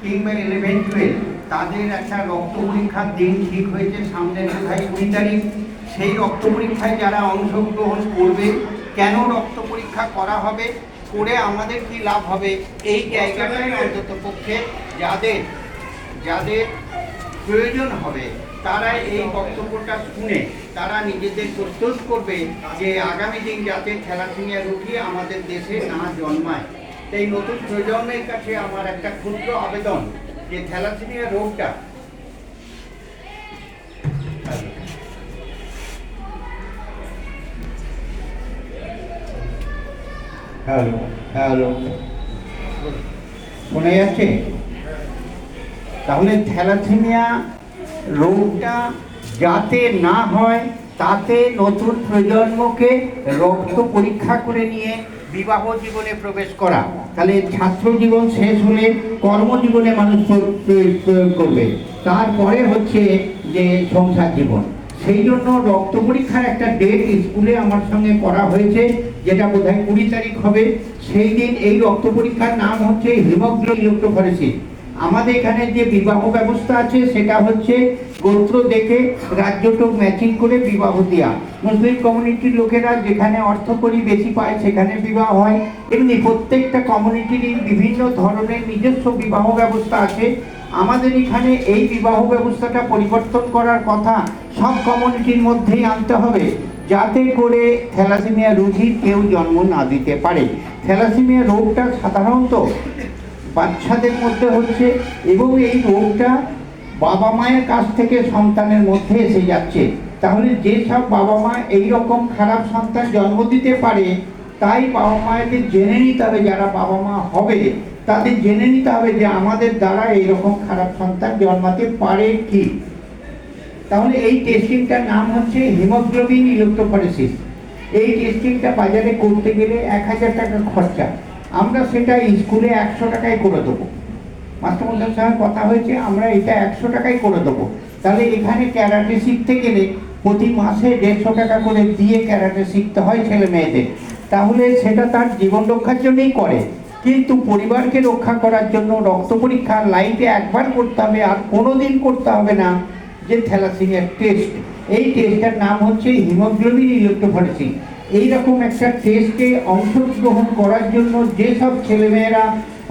কিংবা 11-12 তাদের একটা রক্ত পরীক্ষার দিন ঠিক হয়েছে সামনের কোথায় 20 তারিখ। সেই রক্ত পরীক্ষায় যারা অংশগ্রহণ করবে, কেন রক্ত পরীক্ষা করা হবে, করে আমাদের কি লাভ হবে, এই জায়গাটায় অন্তত পক্ষে যাদের যাদের প্রয়োজন হবে তারা এই বক্তব্যটা শুনে তারা নিজেদের প্রস্তুত করবে যে আগামী দিন যাতে থ্যালাসেমিয়া রোগী আমাদের দেশে না জন্মায়। তাই নতুন প্রজন্মের কাছে আমার একটা ক্ষুদ্র আবেদন যে থ্যালাসেমিয়া রোগটা হ্যালো হ্যালো শোনা যাচ্ছে? তাহলে থ্যালাসেমিয়া রোগটা যাতে না হয় তাতে নতুন প্রজন্মকে রক্ত পরীক্ষা করে নিয়ে বিবাহ জীবনে প্রবেশ করা। তাহলে ছাত্র জীবন শেষ হলে কর্মজীবনে মানুষ প্রয়োগ করবে, তারপরে হচ্ছে যে সংসার জীবন। সেই জন্য রক্ত পরীক্ষার একটা ডেট স্কুলে আমার সঙ্গে করা হয়েছে, যেটা বোধহয় 20 তারিখ হবে। সেই দিন এই রক্ত পরীক্ষার নাম হচ্ছে হিমোগ্লোবিন ইলেকট্রোফরেসিস। আমাদের এখানে যে বিবাহ ব্যবস্থা আছে সেটা হচ্ছে গোত্র দেখে রাজ্যটুক ম্যাচিং করে বিবাহ দেওয়া। মুসলিম কমিউনিটির লোকেরা যেখানে অর্থকরী বেশি পায় সেখানে বিবাহ হয়। এমনি প্রত্যেকটা কমিউনিটিরই বিভিন্ন ধরনের নিজস্ব বিবাহ ব্যবস্থা আছে। আমাদের এখানে এই বিবাহ ব্যবস্থাটা পরিবর্তন করার কথা, সব কমিউনিটির মধ্যেই আনতে হবে, যাতে করে থ্যালাসেমিয়া রোগীর কেউ জন্ম না দিতে পারে। থ্যালাসেমিয়া রোগটা সাধারণত বাচ্চাদের মধ্যে হচ্ছে এবং এই রোগটা বাবা মায়ের কাছ থেকে সন্তানের মধ্যে এসে যাচ্ছে। তাহলে যেসব বাবা মা এইরকম খারাপ সন্তান জন্ম দিতে পারে, তাই বাবা মায়েদের জেনে নিতে হবে, যারা বাবা মা হবে তাদের জেনে নিতে হবে যে আমাদের দ্বারা এইরকম খারাপ সন্তান জন্মাতে পারে কি। তাহলে এই টেস্টিংটার নাম হচ্ছে হিমোগ্লোবিন ইলেকট্রোফরেসিস। এই টেস্টিংটা বাজারে করতে গেলে 1000 টাকা খরচা। আমরা সেটা স্কুলে 100 টাকায় করে দেবো। মাস্টারমশাইয়ের সঙ্গে কথা হয়েছে, আমরা এটা 100 টাকায় করে দেবো। তাহলে এখানে ক্যারাটে শিখতে গেলে প্রতি মাসে 150 টাকা করে দিয়ে ক্যারাটে শিখতে হয় ছেলে মেয়েদের। তাহলে সেটা তার জীবন রক্ষার জন্যই করে, কিন্তু পরিবারকে রক্ষা করার জন্য রক্ত পরীক্ষা লাইফে একবার করতে হবে, আর কোনোদিন করতে হবে না। যে থ্যালাসেমিয়া টেস্ট, এই টেস্টের নাম হচ্ছে হিমোগ্লোবিন ইলেকট্রোফরেসিস। এইরকম একটা টেস্টে অংশগ্রহণ করার জন্য যেসব ছেলেমেয়েরা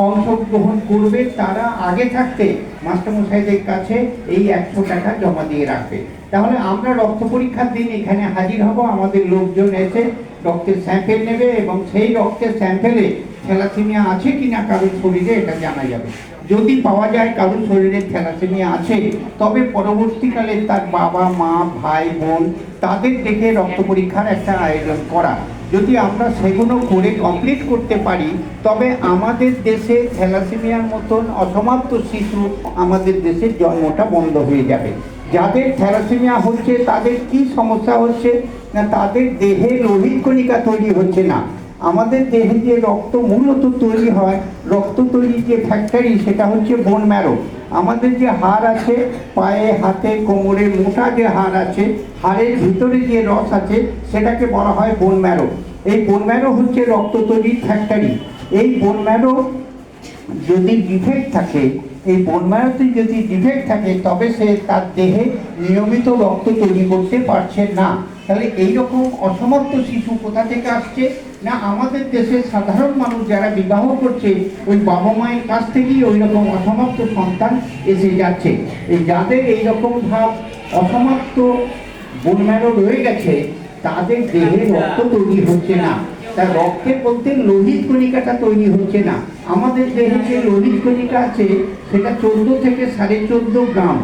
অংশগ্রহণ করবে তারা আগে থাকতে মাস্টারমশাইদের কাছে এই 100 টাকা জমা দিয়ে রাখবে। তাহলে আমরা রক্ত পরীক্ষার দিন এখানে হাজির হব, আমাদের লোকজন এসে রক্তের স্যাম্পেল নেবে এবং সেই রক্তের স্যাম্পেলে থ্যালাসেমিয়া আছে কিনা কারোর শরীরে এটা জানা যাবে। যদি পাওয়া যায় কারোর শরীরে থ্যালাসেমিয়া আছে, তবে পরবর্তীকালে তার বাবা মা ভাই বোন তাদের দেখে রক্ত পরীক্ষার একটা আয়োজন করা। যদি আমরা সেগুলো করে কমপ্লিট করতে পারি, তবে আমাদের দেশে থ্যালাসেমিয়ার মতন অসমাপ্ত শিশু আমাদের দেশে জন্মটা বন্ধ হয়ে যাবে। যাদের থ্যালাসেমিয়া হচ্ছে তাদের কি সমস্যা হচ্ছে না, তাদের দেহে লোহিত কণিকা তৈরি হচ্ছে না। আমাদের দেহে যে রক্ত মূলত তৈরি হয়, রক্ত তৈরির যে ফ্যাক্টরি সেটা হচ্ছে বোন ম্যারো। আমাদের যে হাড় আছে পায়ে হাতে কোমরে মোটা যে হাড় আছে, হাড়ের ভিতরে যে রস আছে সেটাকে বলা হয় বোন ম্যারো। এই বোন ম্যারো হচ্ছে রক্ত তৈরির ফ্যাক্টরি। এই বোন ম্যারো যদি ডিফেক্ট থাকে, এই বোন ম্যারোতে যদি ডিফেক্ট থাকে, তবে সে তার দেহে নিয়মিত রক্ত তৈরি করতে পারছে না। তাহলে এইরকম অসমাপ্ত শিশু কোথা থেকে আসছে না, আমাদের দেশের সাধারণ মানুষ যারা বিবাহ করছে ওই বাবা মায়ের কাছ থেকেই ওই রকম অসমাপ্ত সন্তান এসে যাচ্ছে। এই যাদের এইরকম ভাব অসমাপ্ত বোন ম্যারো রয়ে গেছে, তাদের দেহে রক্ত তৈরি হচ্ছে না। তার রক্তের বলতে লোহিত কণিকাটা তৈরি হচ্ছে না। আমাদের দেহে যে লোহিত কণিকা আছে সেটা 14 থেকে 14.5 গ্রাম,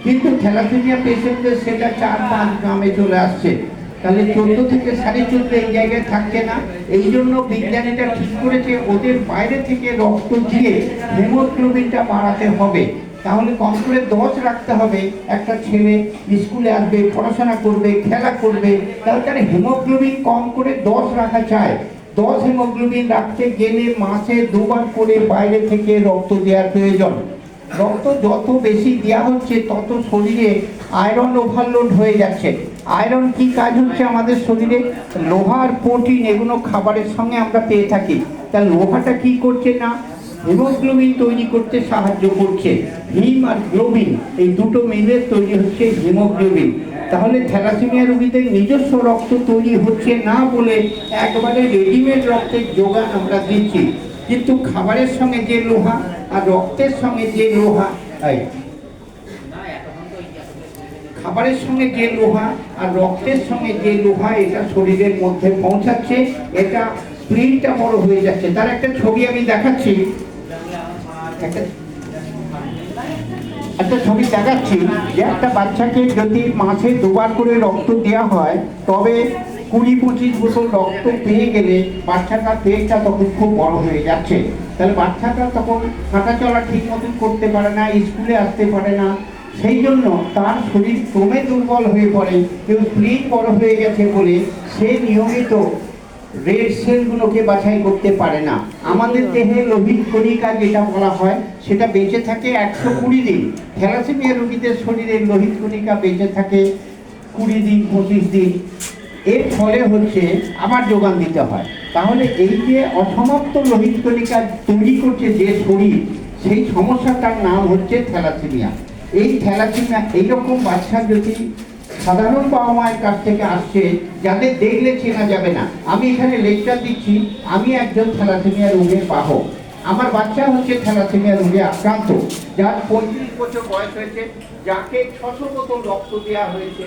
কিন্তু থ্যালাসেমিয়া পেশেন্টদের সেটা 4-5 গ্রামে চলে আসছে। তাহলে 14 থেকে 14.5 এই জায়গায় থাকছে না। এই জন্য বিজ্ঞানীরা ঠিক করেছে ওদের বাইরে থেকে রক্ত দিয়ে হিমোগ্লোবিনটা বাড়াতে হবে। তাহলে কম করে 10 রাখতে হবে। একটা ছেলে স্কুলে আসবে, পড়াশোনা করবে, খেলা করবে, তাহলে তার হিমোগ্লোবিন কম করে 10 রাখা চায়। 10 হিমোগ্লোবিন রাখতে গেলে মাসে 2 বার করে বাইরে থেকে রক্ত দেওয়ার প্রয়োজন। রক্ত যত বেশি দেওয়া হচ্ছে তত শরীরে আয়রন ওভারলোড হয়ে যাচ্ছে। আয়রন কি কাজ হচ্ছে আমাদের শরীরে? লোহার প্রোটিন এগুলো খাবারের সঙ্গে আমরা পেয়ে থাকি। তা লোহাটা কি করছে না, হিমোগ্লোবিন তৈরি করতে সাহায্য করছে। হিম আর গ্লোবিন এই দুটো মিলে তৈরি হচ্ছে হিমোগ্লোবিন। তাহলে থ্যালাসেমিয়া রোগীদের নিজস্ব রক্ত তৈরি হচ্ছে না বলে একবারে রেডিমেড রক্তের যোগান আমরা দিচ্ছি, কিন্তু খাবারের সঙ্গে যে লোহা আর রক্তের সঙ্গে যে লোহা খাবারের সঙ্গে যে লোহা আর রক্তের সঙ্গে যে লোহা এটা শরীরের মধ্যে পৌঁছাচ্ছে, এটা স্প্লিনটা বড় হয়ে যাচ্ছে। তার একটা ছবি আমি দেখাচ্ছি, একটা ছবি দেখাচ্ছি যে একটা বাচ্চাকে যদি মাসে 2 বার করে রক্ত দেওয়া হয়, তবে 20-25 বোতল রক্ত পেয়ে গেলে বাচ্চাটার পেটটা তখন খুব বড় হয়ে যাচ্ছে। তাহলে বাচ্চাটা তখন হাঁটা চলা ঠিক মতন করতে পারে না, স্কুলে আসতে পারে না, সেই জন্য তার শরীর ক্রমে দুর্বল হয়ে পড়ে। কেউ স্প্লিন বড় হয়ে গেছে বলে সে নিয়মিত রেড সেলগুলোকে বাছাই করতে পারে না। আমাদের দেহে লোহিত কণিকা যেটা বলা হয় সেটা বেঁচে থাকে 120 দিন। থ্যালাসেমিয়া রোগীদের শরীরে লোহিত কণিকা বেঁচে থাকে 20 দিন 25 দিন। এর ফলে হচ্ছে আবার যোগান দিতে হয়। তাহলে এই যে অসমাপ্ত লোহিত কণিকা তৈরি করছে যে শরীর, সেই সমস্যাটার নাম হচ্ছে থ্যালাসেমিয়া। এই থ্যালাসেমিয়া এইরকম বাচ্চা যদি সাধারণ বাবা মায়ের কাছ থেকে আসছে, যাদের দেখলে চেনা যাবে না। আমি এখানে লেকচার দিচ্ছি, আমি একজন থ্যালাসেমিয়া রোগের বাহক। আমার বাচ্চা হচ্ছে থ্যালাসেমিয়া রোগে আক্রান্ত, যার 35 বছর বয়স হয়েছে, যাকে 600 বোতল রক্ত দেওয়া হয়েছে।